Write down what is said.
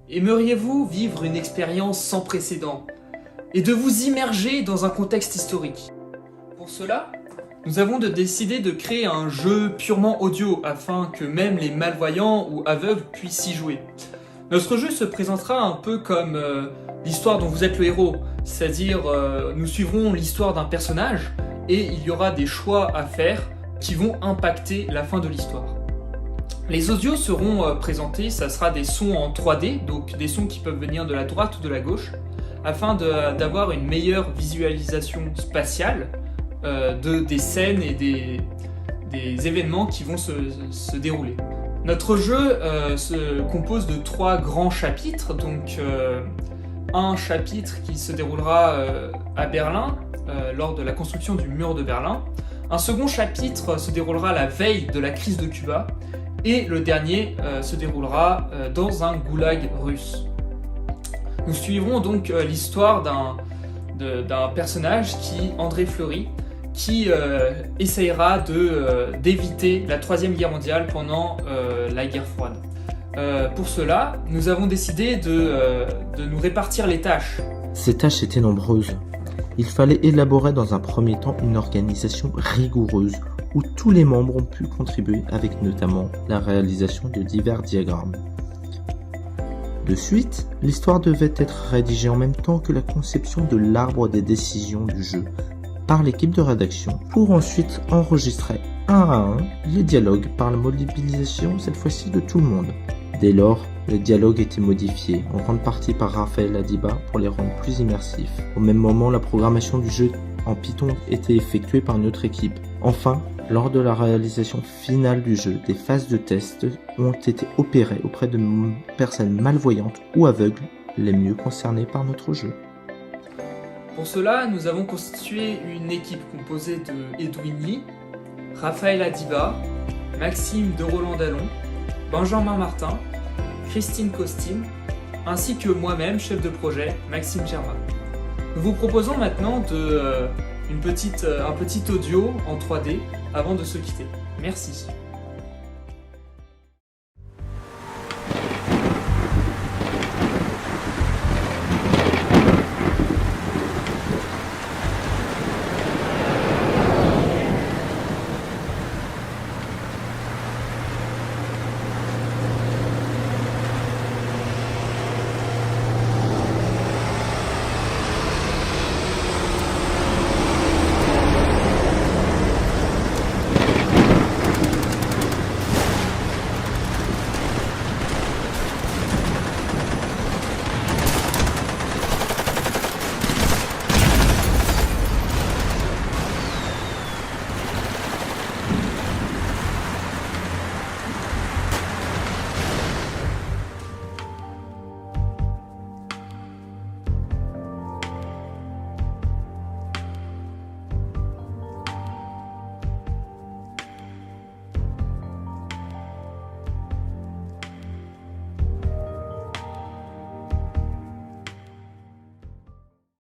Aimeriez-vous vivre une expérience sans précédent et de vous immerger dans un contexte historique? Pour cela, nous avons décidé de créer un jeu purement audio afin que même les malvoyants ou aveugles puissent y jouer. Notre jeu se présentera un peu comme l'histoire dont vous êtes le héros, c'est-à-dire nous suivrons l'histoire d'un personnage et il y aura des choix à faire qui vont impacter la fin de l'histoire. Les audios seront présentés, ça sera des sons en 3D, donc des sons qui peuvent venir de la droite ou de la gauche, afin d'avoir une meilleure visualisation spatiale des scènes et des événements qui vont se dérouler. Notre jeu se compose de 3 grands chapitres, donc un chapitre qui se déroulera à Berlin, lors de la construction du mur de Berlin. Un second chapitre se déroulera la veille de la crise de Cuba, et le dernier se déroulera dans un goulag russe. Nous suivrons donc l'histoire d'un personnage André Fleury, qui essayera d'éviter la Troisième Guerre mondiale pendant la guerre froide. Pour cela, nous avons décidé de nous répartir les tâches. Ces tâches étaient nombreuses. Il fallait élaborer dans un premier temps une organisation rigoureuse où tous les membres ont pu contribuer avec notamment la réalisation de divers diagrammes. De suite, l'histoire devait être rédigée en même temps que la conception de l'arbre des décisions du jeu par l'équipe de rédaction pour ensuite enregistrer un à un les dialogues par la mobilisation cette fois-ci de tout le monde. Dès lors, les dialogues étaient modifiés en grande partie par Raphaël Adiba pour les rendre plus immersifs. Au même moment, la programmation du jeu en Python était effectuée par notre équipe. Enfin, lors de la réalisation finale du jeu, des phases de test ont été opérées auprès de personnes malvoyantes ou aveugles, les mieux concernées par notre jeu. Pour cela, nous avons constitué une équipe composée de Edwin Lee, Raphaël Adiba, Maxime de Roland-Dallon, Benjamin Martin, Christine Costine, ainsi que moi-même, chef de projet, Maxime Germain. Nous vous proposons maintenant un petit audio en 3D avant de se quitter. Merci.